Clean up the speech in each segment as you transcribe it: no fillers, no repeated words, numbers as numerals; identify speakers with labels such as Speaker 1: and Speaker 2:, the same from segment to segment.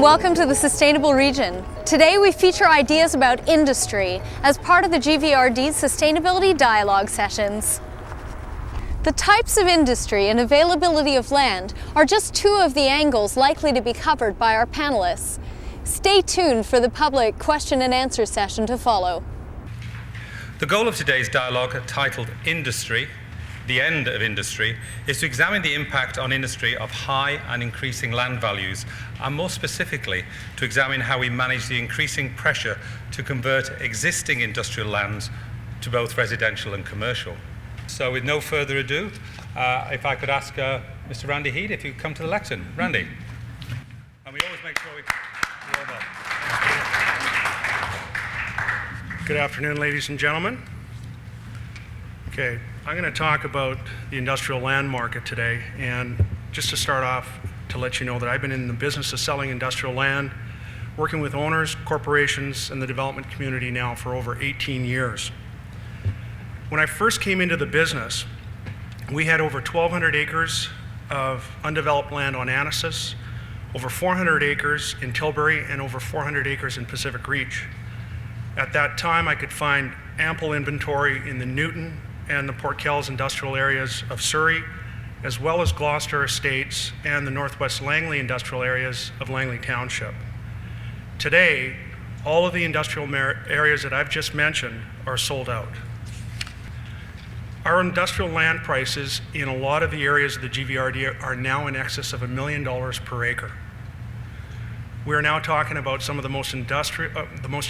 Speaker 1: welcome to the Sustainable Region. Today we feature ideas about industry as part of the GVRD's Sustainability Dialogue sessions. The types of industry and availability of land are just two of the angles likely to be covered by our panelists. Stay tuned for the public question and answer session to follow.
Speaker 2: The goal of today's dialogue, titled Industry, the End of Industry, is to examine the impact on industry of high and increasing land values, and more specifically, to examine how we manage the increasing pressure to convert existing industrial lands to both residential and commercial. So with no further ado, if I could ask Mr. Randy Heed if you'd come to the lectern. Randy. And we always make sure we warm up.
Speaker 3: Good afternoon, ladies and gentlemen. Okay, I'm going to talk about the industrial land market today, and just to start off, to let you know that I've been in the business of selling industrial land, working with owners, corporations, and the development community now for over 18 years. When I first came into the business, we had over 1,200 acres of undeveloped land on Annacis, over 400 acres in Tilbury, and over 400 acres in Pacific Reach. At that time, I could find ample inventory in the Newton and the Port Kells industrial areas of Surrey, as well as Gloucester Estates and the Northwest Langley industrial areas of Langley Township. Today, all of the industrial areas that I've just mentioned are sold out. Our industrial land prices in a lot of the areas of the GVRD are now in excess of $1 million per acre. We are now talking about some of the most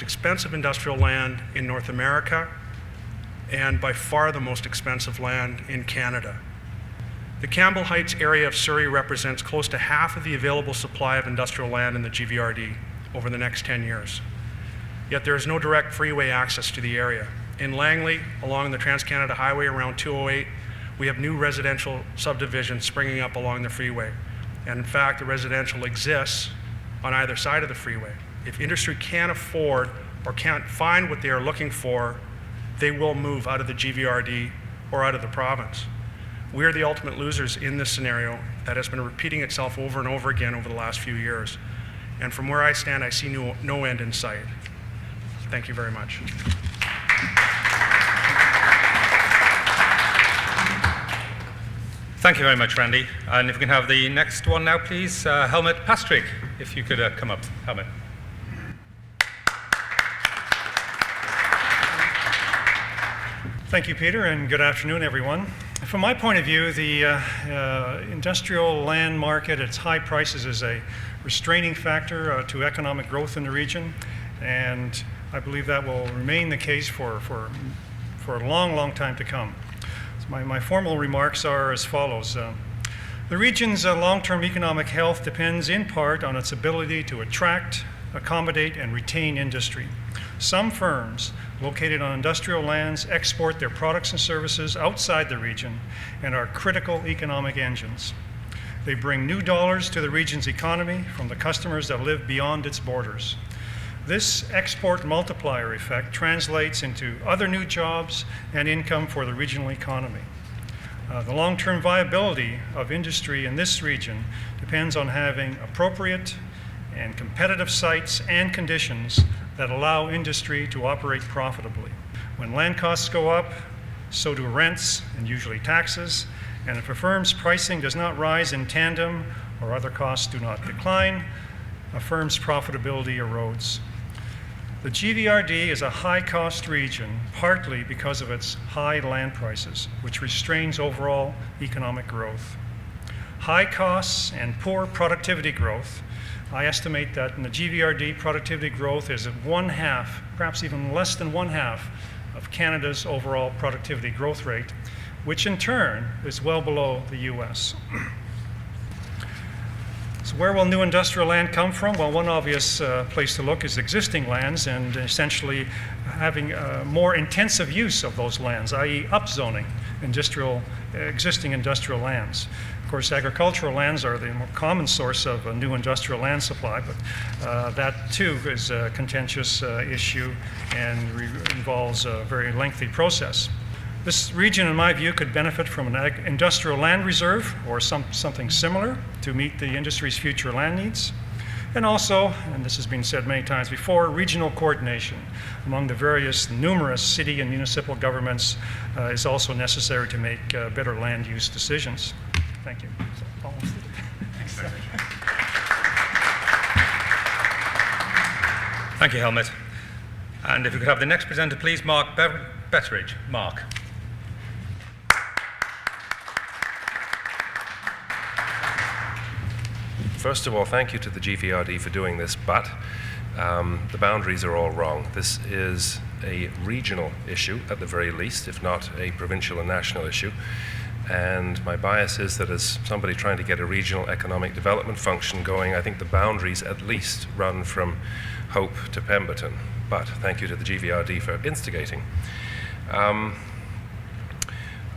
Speaker 3: expensive industrial land in North America, and by far the most expensive land in Canada. The Campbell Heights area of Surrey represents close to half of the available supply of industrial land in the GVRD over the next 10 years. Yet there is no direct freeway access to the area. In Langley, along the Trans-Canada Highway around 208, we have new residential subdivisions springing up along the freeway. And in fact, the residential exists on either side of the freeway. If industry can't afford or can't find what they are looking for, they will move out of the GVRD or out of the province. We are the ultimate losers in this scenario that has been repeating itself over and over again over the last few years. And from where I stand, I see no end in sight. Thank you very much.
Speaker 2: Thank you very much, Randy. And if we can have the next one now, please. Helmut Pastrik, if you could come up. Helmut.
Speaker 4: Thank you, Peter, and good afternoon, everyone. From my point of view, the industrial land market at its high prices is a restraining factor to economic growth in the region, and I believe that will remain the case for a long, long time to come. So my formal remarks are as follows. The region's long-term economic health depends in part on its ability to attract, accommodate, and retain industry. Some firms located on industrial lands export their products and services outside the region and are critical economic engines. They bring new dollars to the region's economy from the customers that live beyond its borders. This export multiplier effect translates into other new jobs and income for the regional economy. The long-term viability of industry in this region depends on having appropriate and competitive sites and conditions that allow industry to operate profitably. When land costs go up, so do rents and usually taxes, and if a firm's pricing does not rise in tandem or other costs do not decline, a firm's profitability erodes. The GVRD is a high-cost region, partly because of its high land prices, which restrains overall economic growth. High costs and poor productivity growth. I estimate that in the GVRD, productivity growth is at 1/2, perhaps even less than 1/2 of Canada's overall productivity growth rate, which in turn is well below the US. So where will new industrial land come from? Well, one obvious place to look is existing lands and essentially having more intensive use of those lands, i.e. upzoning existing industrial lands. Of course, agricultural lands are the more common source of a new industrial land supply, but that too is a contentious issue and involves a very lengthy process. This region, in my view, could benefit from an industrial land reserve or something similar to meet the industry's future land needs. And also, and this has been said many times before, regional coordination among the various numerous city and municipal governments is also necessary to make better land use decisions. Thank you.
Speaker 2: Thank you, Helmut. And if we could have the next presenter, please, Mark Betteridge. Mark.
Speaker 5: First of all, thank you to the GVRD for doing this, but the boundaries are all wrong. This is a regional issue, at the very least, if not a provincial and national issue. And my bias is that as somebody trying to get a regional economic development function going, I think the boundaries at least run from Hope to Pemberton. But thank you to the GVRD for instigating.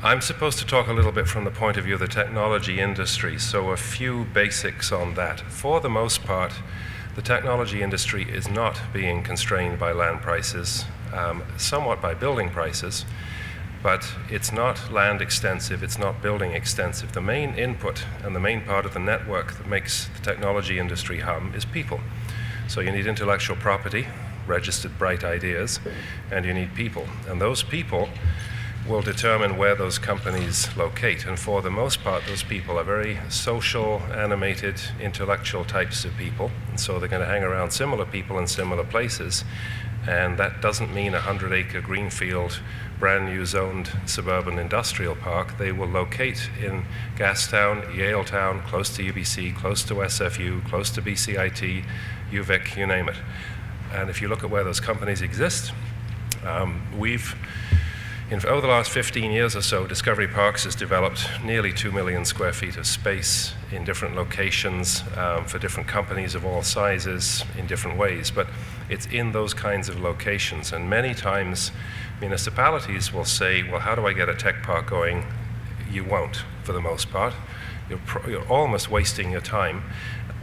Speaker 5: I'm supposed to talk a little bit from the point of view of the technology industry, so a few basics on that. For the most part, the technology industry is not being constrained by land prices, somewhat by building prices, but it's not land extensive, it's not building extensive. The main input and the main part of the network that makes the technology industry hum is people. So you need intellectual property, registered bright ideas, and you need people. And those people will determine where those companies locate. And for the most part, those people are very social, animated, intellectual types of people. And so they're going to hang around similar people in similar places. And that doesn't mean a 100-acre greenfield, brand new zoned suburban industrial park. They will locate in Gastown, Yaletown, close to UBC, close to SFU, close to BCIT, UVic, you name it. And if you look at where those companies exist, over the last 15 years or so, Discovery Parks has developed nearly 2 million square feet of space in different locations for different companies of all sizes in different ways. But it's in those kinds of locations. And many times municipalities will say, well, how do I get a tech park going? You won't, for the most part. You're almost wasting your time.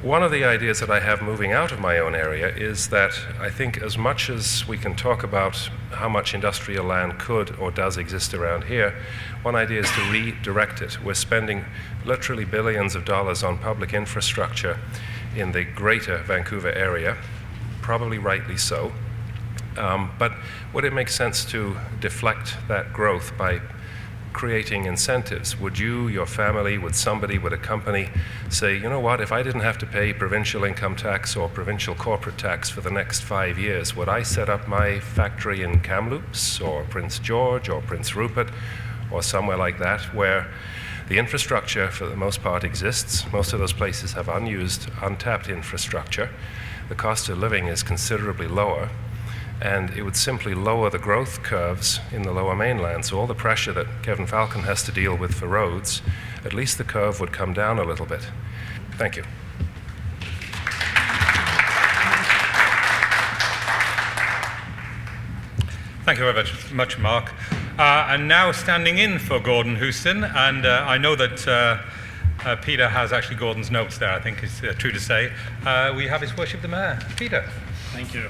Speaker 5: One of the ideas that I have moving out of my own area is that I think as much as we can talk about how much industrial land could or does exist around here, one idea is to redirect it. We're spending literally billions of dollars on public infrastructure in the greater Vancouver area, probably rightly so. But would it make sense to deflect that growth by creating incentives? Would you, your family, would somebody, would a company say, you know what, if I didn't have to pay provincial income tax or provincial corporate tax for the next 5 years, would I set up my factory in Kamloops or Prince George or Prince Rupert or somewhere like that, where the infrastructure for the most part exists? Most of those places have unused, untapped infrastructure. The cost of living is considerably lower, and it would simply lower the growth curves in the Lower Mainland. So all the pressure that Kevin Falcon has to deal with for roads, at least the curve would come down a little bit. Thank you.
Speaker 2: Thank you very much, Mark. And now standing in for Gordon Houston, and I know that Peter has actually Gordon's notes there, I think is true to say. We have His Worship the Mayor. Peter.
Speaker 6: Thank you.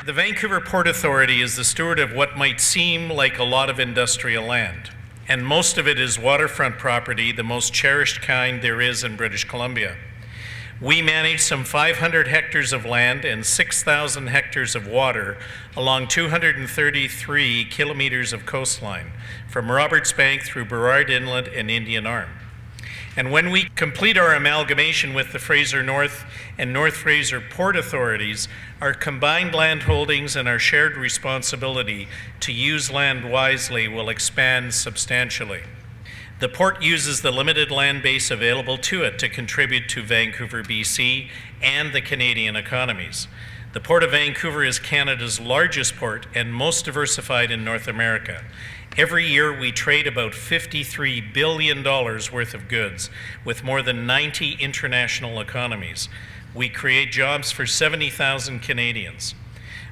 Speaker 6: The Vancouver Port Authority is the steward of what might seem like a lot of industrial land, and most of it is waterfront property, the most cherished kind there is in British Columbia. We manage some 500 hectares of land and 6,000 hectares of water along 233 kilometers of coastline, from Roberts Bank through Burrard Inlet and Indian Arm. And when we complete our amalgamation with the Fraser North and North Fraser Port Authorities, our combined land holdings and our shared responsibility to use land wisely will expand substantially. The port uses the limited land base available to it to contribute to Vancouver, BC, and the Canadian economies. The Port of Vancouver is Canada's largest port and most diversified in North America. Every year we trade about $53 billion worth of goods with more than 90 international economies. We create jobs for 70,000 Canadians.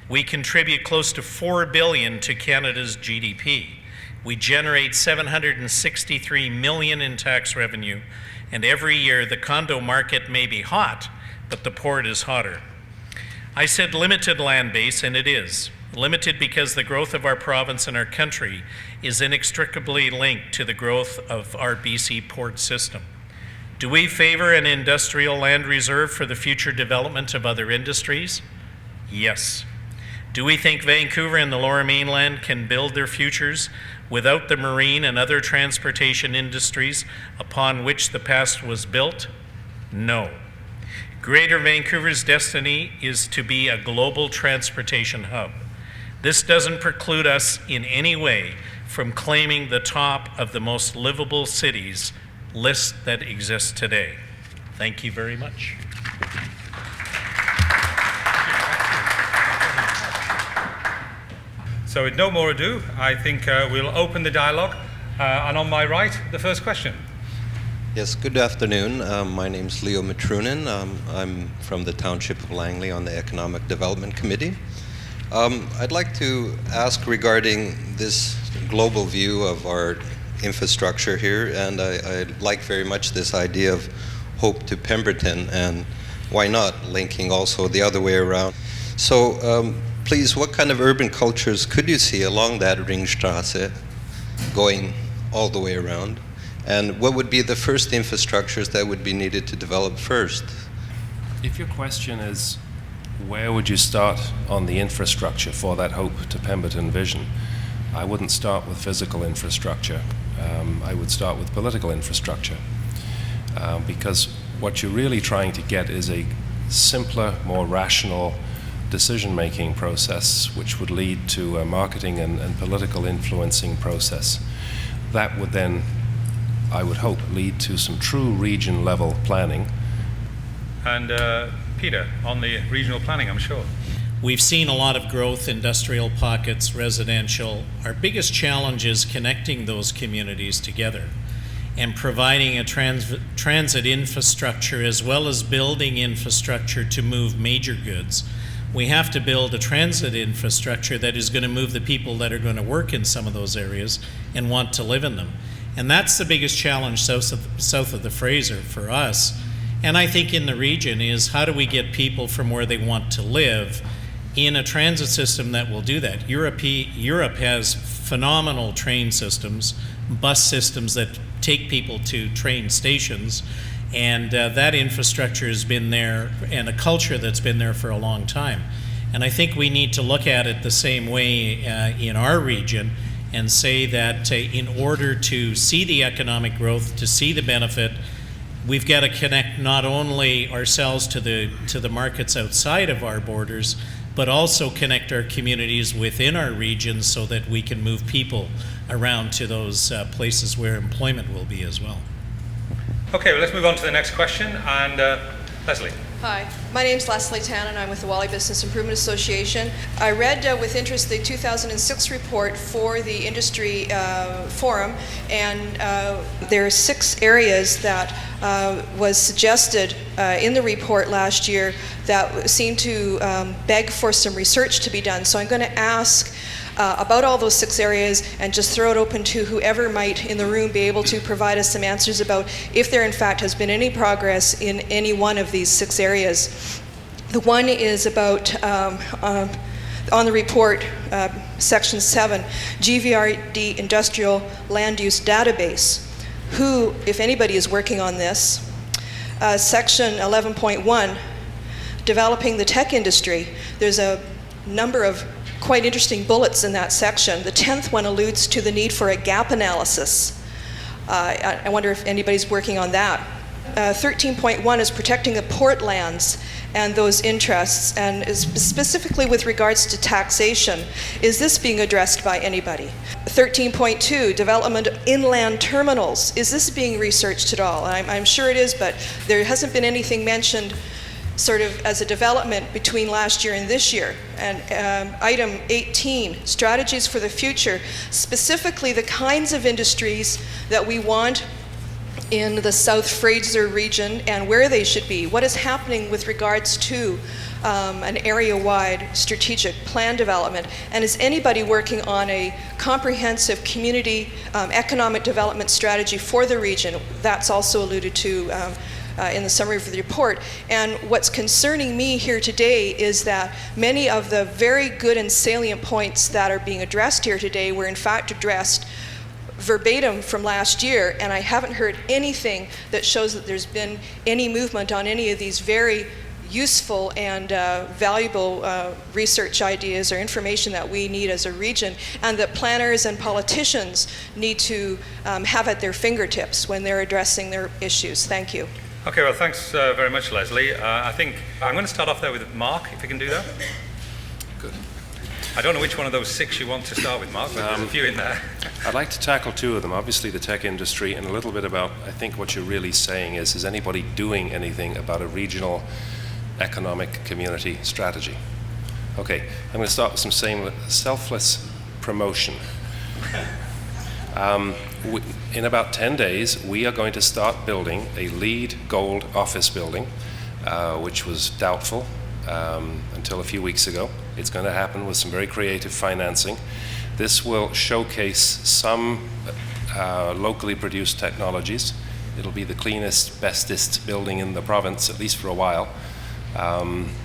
Speaker 6: We contribute close to $4 billion to Canada's GDP. We generate $763 million in tax revenue, and every year the condo market may be hot, but the port is hotter. I said limited land base, and it is. Limited because the growth of our province and our country is inextricably linked to the growth of our BC port system. Do we favor an industrial land reserve for the future development of other industries? Yes. Do we think Vancouver and the Lower Mainland can build their futures without the marine and other transportation industries upon which the past was built? No. Greater Vancouver's destiny is to be a global transportation hub. This doesn't preclude us in any way from claiming the top of the most livable cities list that exists today. Thank you very much.
Speaker 2: So with no more ado, I think we'll open the dialogue. And on my right, the first question.
Speaker 7: Yes, good afternoon. My name's Leo Matrunin. I'm from the Township of Langley on the Economic Development Committee. I'd like to ask regarding this global view of our infrastructure here, and I like very much this idea of Hope to Pemberton, and why not linking also the other way around. So please, what kind of urban cultures could you see along that Ringstrasse going all the way around? And what would be the first infrastructures that would be needed to develop first?
Speaker 5: If your question is, where would you start on the infrastructure for that Hope to Pemberton vision? I wouldn't start with physical infrastructure. I would start with political infrastructure. Because what you're really trying to get is a simpler, more rational decision-making process, which would lead to a marketing and political influencing process. That would then, I would hope, lead to some true region-level planning.
Speaker 2: And Peter, on the regional planning, I'm sure.
Speaker 6: We've seen a lot of growth, industrial pockets, residential. Our biggest challenge is connecting those communities together and providing a transit infrastructure as well as building infrastructure to move major goods. We have to build a transit infrastructure that is going to move the people that are going to work in some of those areas and want to live in them. And that's the biggest challenge south of the Fraser for us. And I think in the region is how do we get people from where they want to live in a transit system that will do that. Europe has phenomenal train systems, bus systems that take people to train stations, and that infrastructure has been there and a culture that's been there for a long time. And I think we need to look at it the same way in our region and say that in order to see the economic growth, to see the benefit, we've got to connect not only ourselves to the markets outside of our borders, but also connect our communities within our regions so that we can move people around to those places where employment will be as well.
Speaker 2: Okay, well, let's move on to the next question. And Leslie.
Speaker 8: Hi, my name's Leslie Tan and I'm with the Wally Business Improvement Association. I read with interest the 2006 report for the industry forum, and there are 6 areas that was suggested in the report last year that seemed to beg for some research to be done. So I'm going to ask about all those 6 areas and just throw it open to whoever might in the room be able to provide us some answers about if there in fact has been any progress in any one of these 6 areas. The one is about, on the report, section 7, GVRD Industrial Land Use Database. Who, if anybody, is working on this? Section 11.1, developing the tech industry. There's a number of quite interesting bullets in that section. The 10th one alludes to the need for a gap analysis. I wonder if anybody's working on that. 13.1 is protecting the port lands and those interests, and is specifically with regards to taxation. Is this being addressed by anybody? 13.2, development of inland terminals. Is this being researched at all? I'm sure it is, but there hasn't been anything mentioned sort of as a development between last year and this year. And item 18, strategies for the future, specifically the kinds of industries that we want in the South Fraser region and where they should be. What is happening with regards to an area-wide strategic plan development? And is anybody working on a comprehensive community economic development strategy for the region? That's also alluded to in the summary of the report. And what's concerning me here today is that many of the very good and salient points that are being addressed here today were in fact addressed verbatim from last year, and I haven't heard anything that shows that there's been any movement on any of these very useful and valuable research ideas or information that we need as a region, and that planners and politicians need to have at their fingertips when they're addressing their issues. Thank you.
Speaker 2: Okay, well, thanks very much, Leslie. I think I'm going to start off there with Mark, if you can do that.
Speaker 5: Good.
Speaker 2: I don't know which one of those 6 you want to start with, Mark, but there's a few in there.
Speaker 5: I'd like to tackle 2 of them. Obviously, the tech industry, and a little bit about, I think what you're really saying is anybody doing anything about a regional economic community strategy? Okay, I'm going to start with some selfless promotion. In about 10 days, we are going to start building a LEED Gold office building, which was doubtful until a few weeks ago. It's going to happen with some very creative financing. This will showcase some locally produced technologies. It'll be the cleanest, bestest building in the province, at least for a while.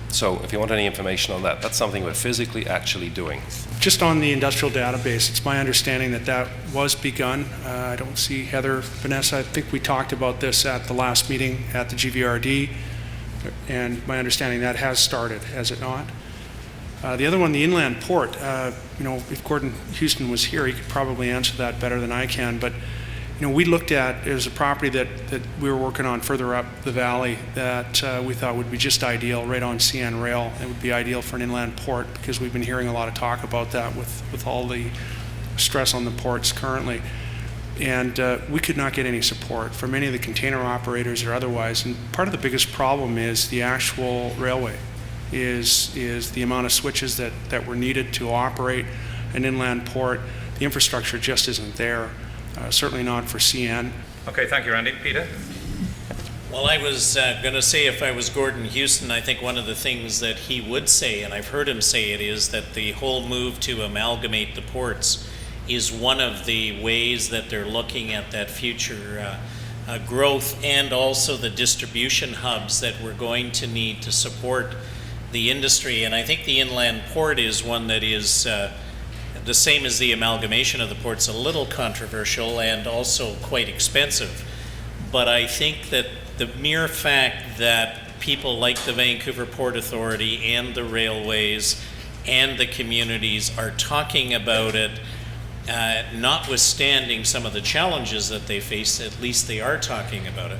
Speaker 5: So if you want any information on that, that's something we're physically actually doing.
Speaker 3: Just on the industrial database, it's my understanding that that was begun. I don't see Heather, Vanessa, I think we talked about this at the last meeting at the GVRD, and my understanding that has started, has it not? The other one, the inland port, if Gordon Houston was here, he could probably answer that better than I can, but we looked at, there's a property that we were working on further up the valley that we thought would be just ideal, right on CN Rail. It would be ideal for an inland port because we've been hearing a lot of talk about that with all the stress on the ports currently. And we could not get any support from any of the container operators or otherwise. And part of the biggest problem is the actual railway, is the amount of switches that were needed to operate an inland port. The infrastructure just isn't there. Certainly not for CN.
Speaker 2: Okay, thank you, Randy. Peter?
Speaker 6: Well, I was going to say, if I was Gordon Houston, I think one of the things that he would say, and I've heard him say it, is that the whole move to amalgamate the ports is one of the ways that they're looking at that future growth, and also the distribution hubs that we're going to need to support the industry. And I think the inland port is one that is the same as the amalgamation of the ports, a little controversial and also quite expensive. But I think that the mere fact that people like the Vancouver Port Authority and the railways and the communities are talking about it, notwithstanding some of the challenges that they face, at least they are talking about it.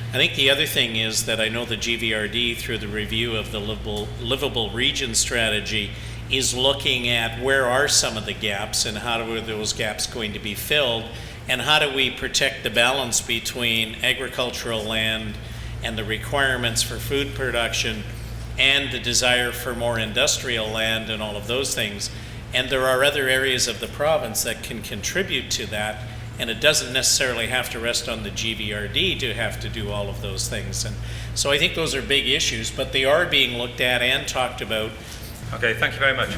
Speaker 6: I think the other thing is that I know the GVRD, through the review of the livable region strategy, is looking at where are some of the gaps and how are those gaps going to be filled, and how do we protect the balance between agricultural land and the requirements for food production and the desire for more industrial land and all of those things. And there are other areas of the province that can contribute to that, and it doesn't necessarily have to rest on the GVRD to have to do all of those things. And so I think those are big issues, but they are being looked at and talked about.
Speaker 2: Okay, thank you very much.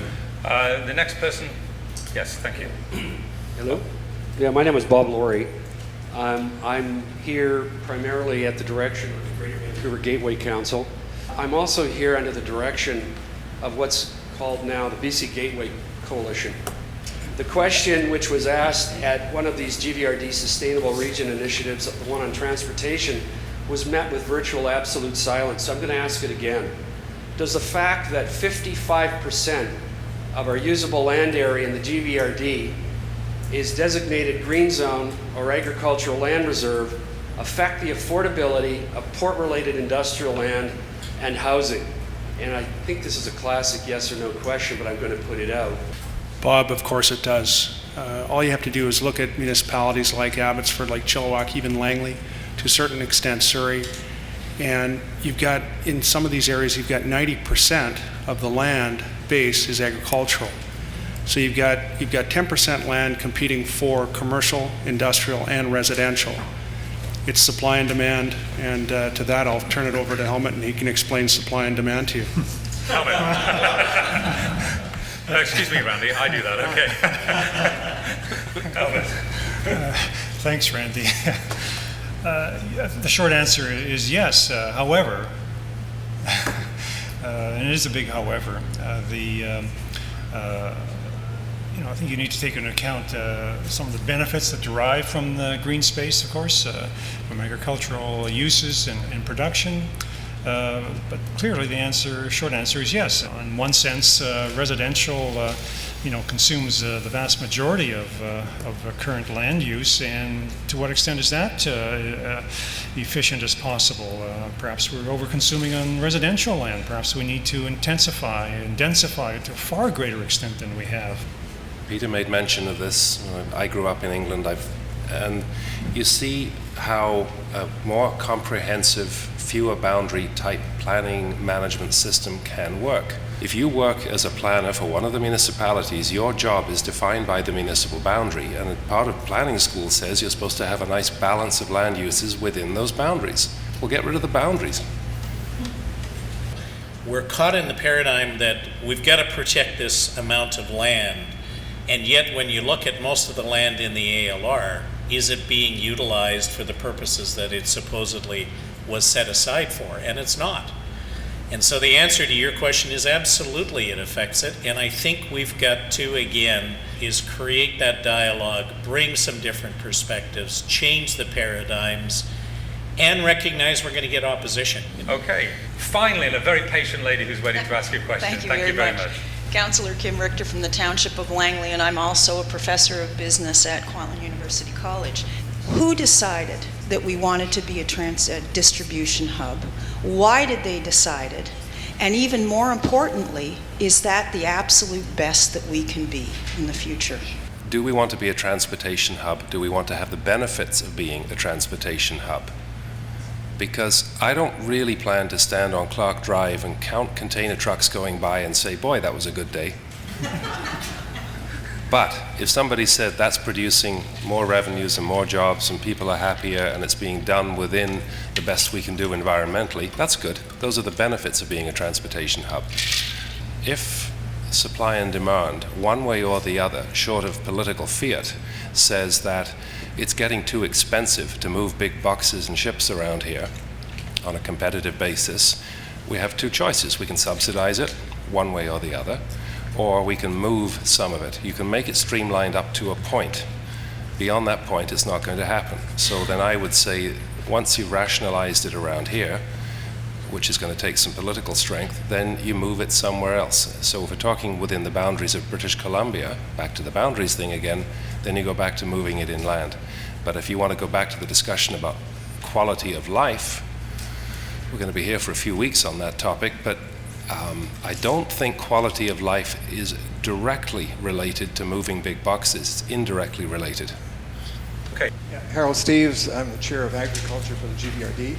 Speaker 2: The next person, yes, thank you.
Speaker 9: Hello. Yeah, my name is Bob Laurie. I'm here primarily at the direction of the Greater Vancouver Gateway Council. I'm also here under the direction of what's called now the BC Gateway Coalition. The question which was asked at one of these GVRD Sustainable Region initiatives, the one on transportation, was met with virtual absolute silence. So I'm going to ask it again. Does the fact that 55% of our usable land area in the GVRD is designated green zone or agricultural land reserve affect the affordability of port-related industrial land and housing? And I think this is a classic yes or no question, but I'm going to put it out.
Speaker 3: Bob, of course it does. All you have to do is look at municipalities like Abbotsford, like Chilliwack, even Langley, to a certain extent Surrey. And you've got, in some of these areas, you've got 90% of the land base is agricultural. So you've got 10% land competing for commercial, industrial, and residential. It's supply and demand, and to that I'll turn it over to Helmut, and he can explain supply and demand to you.
Speaker 2: Helmut. Excuse me, Randy, I do that, okay. Helmut.
Speaker 4: Thanks, Randy. The short answer is yes. However, and it is a big however, I think you need to take into account some of the benefits that derive from the green space, of course, from agricultural uses and production. But clearly the short answer is yes. In one sense, residential consumes the vast majority of current land use, and to what extent is that efficient as possible? Perhaps we're over-consuming on residential land. Perhaps we need to intensify and densify it to a far greater extent than we have.
Speaker 5: Peter made mention of this. I grew up in England, and you see how a more comprehensive, fewer boundary type planning management system can work. If you work as a planner for one of the municipalities, your job is defined by the municipal boundary, and part of planning school says you're supposed to have a nice balance of land uses within those boundaries. Well, get rid of the boundaries.
Speaker 6: We're caught in the paradigm that we've got to protect this amount of land, and yet when you look at most of the land in the ALR, is it being utilized for the purposes that it supposedly was set aside for? And it's not. And so the answer to your question is absolutely it affects it. And I think we've got to, again, is create that dialogue, bring some different perspectives, change the paradigms, and recognize we're going to get opposition.
Speaker 2: Okay. Finally, and a very patient lady who's waiting to ask you a question.
Speaker 10: Thank you very much.
Speaker 2: much.
Speaker 10: Councillor Kim Richter from the Township of Langley, and I'm also a professor of business at Kwantlen University College. Who decided that we wanted to be a distribution hub? Why did they decide it? And even more importantly, is that the absolute best that we can be in the future?
Speaker 5: Do we want to be a transportation hub? Do we want to have the benefits of being a transportation hub? Because I don't really plan to stand on Clark Drive and count container trucks going by and say, boy, that was a good day. But if somebody said that's producing more revenues and more jobs and people are happier and it's being done within the best we can do environmentally, that's good. Those are the benefits of being a transportation hub. If supply and demand, one way or the other, short of political fiat, says that it's getting too expensive to move big boxes and ships around here on a competitive basis, we have two choices. We can subsidize it one way or the other, or we can move some of it. You can make it streamlined up to a point. Beyond that point, it's not going to happen. So then I would say, once you've rationalized it around here, which is going to take some political strength, then you move it somewhere else. So if we're talking within the boundaries of British Columbia, back to the boundaries thing again, then you go back to moving it inland. But if you want to go back to the discussion about quality of life, we're going to be here for a few weeks on that topic, but I don't think quality of life is directly related to moving big boxes. It's indirectly related.
Speaker 2: Okay.
Speaker 11: Harold Steves, I'm the chair of agriculture for the GVRD.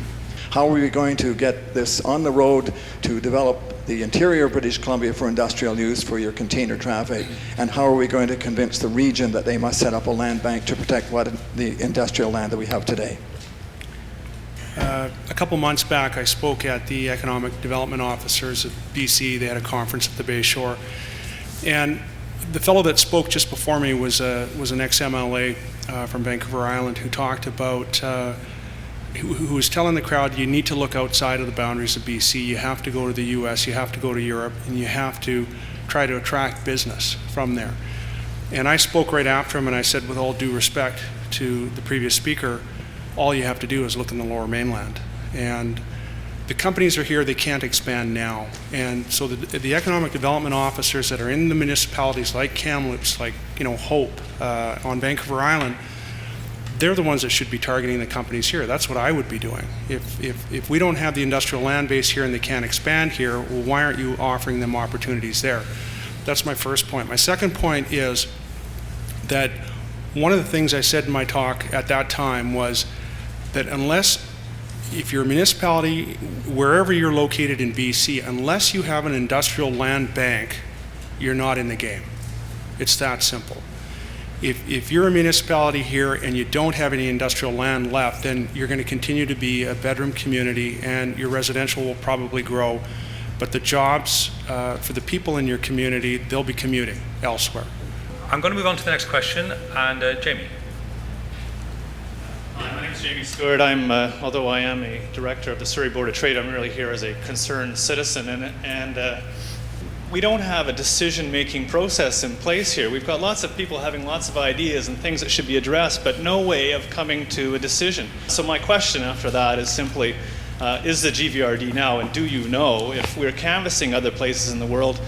Speaker 11: How are we going to get this on the road to develop the interior of British Columbia for industrial use for your container traffic? And how are we going to convince the region that they must set up a land bank to protect the industrial land that we have today?
Speaker 3: A couple months back, I spoke at the Economic Development Officers of BC. They had a conference at the Bay Shore. And the fellow that spoke just before me was an ex-MLA from Vancouver Island who talked about, who was telling the crowd, you need to look outside of the boundaries of BC. You have to go to the US, you have to go to Europe, and you have to try to attract business from there. And I spoke right after him and I said, with all due respect to the previous speaker, all you have to do is look in the Lower Mainland. And the companies are here, they can't expand now. And so the economic development officers that are in the municipalities like Kamloops, like Hope on Vancouver Island, they're the ones that should be targeting the companies here. That's what I would be doing. If we don't have the industrial land base here and they can't expand here, well, why aren't you offering them opportunities there? That's my first point. My second point is that one of the things I said in my talk at that time was that if you're a municipality, wherever you're located in BC, unless you have an industrial land bank, you're not in the game. It's that simple. If you're a municipality here and you don't have any industrial land left, then you're going to continue to be a bedroom community and your residential will probably grow. But the jobs for the people in your community, they'll be commuting elsewhere.
Speaker 2: I'm going to move on to the next question, and Jamie.
Speaker 12: My name is Jamie Stewart. Although I am a director of the Surrey Board of Trade, I'm really here as a concerned citizen. And we don't have a decision-making process in place here. We've got lots of people having lots of ideas and things that should be addressed, but no way of coming to a decision. So my question after that is simply, is the GVRD now, and do you know if we're canvassing other places in the world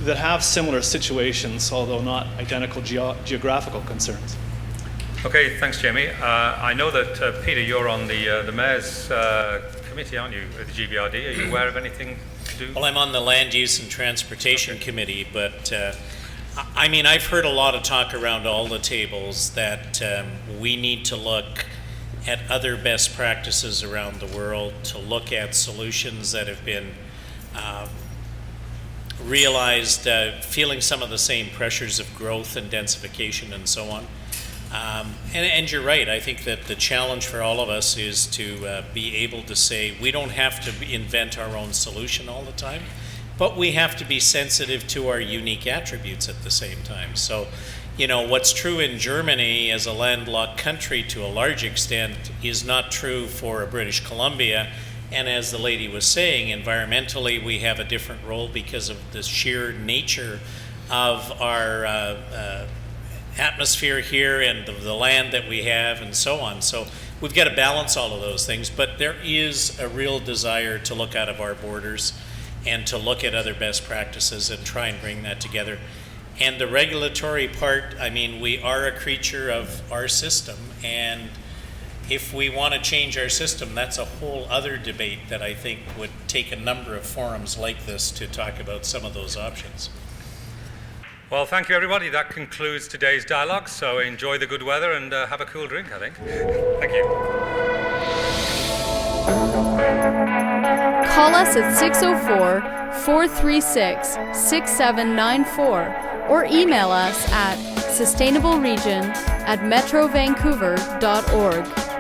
Speaker 12: that have similar situations, although not identical geographical concerns?
Speaker 2: Okay, thanks, Jamie. I know that, Peter, you're on the Mayor's committee, aren't you, at the GVRD? Are you aware of anything to do?
Speaker 13: Well, I'm on the Land Use and Transportation Committee, but I mean, I've heard a lot of talk around all the tables that we need to look at other best practices around the world, to look at solutions that have been realized, feeling some of the same pressures of growth and densification and so on. And you're right. I think that the challenge for all of us is to be able to say we don't have to invent our own solution all the time, but we have to be sensitive to our unique attributes at the same time. So, you know, what's true in Germany as a landlocked country to a large extent is not true for British Columbia. And as the lady was saying, environmentally we have a different role because of the sheer nature of our atmosphere here and the land that we have and so on. So we've got to balance all of those things, but there is a real desire to look out of our borders and to look at other best practices and try and bring that together. And the regulatory part, I mean, we are a creature of our system, and if we want to change our system, that's a whole other debate that I think would take a number of forums like this to talk about some of those options.
Speaker 2: Well, thank you, everybody. That concludes today's dialogue. So enjoy the good weather and have a cool drink, I think. Thank you.
Speaker 1: Call us at 604-436-6794 or email us at sustainableregion@metrovancouver.org.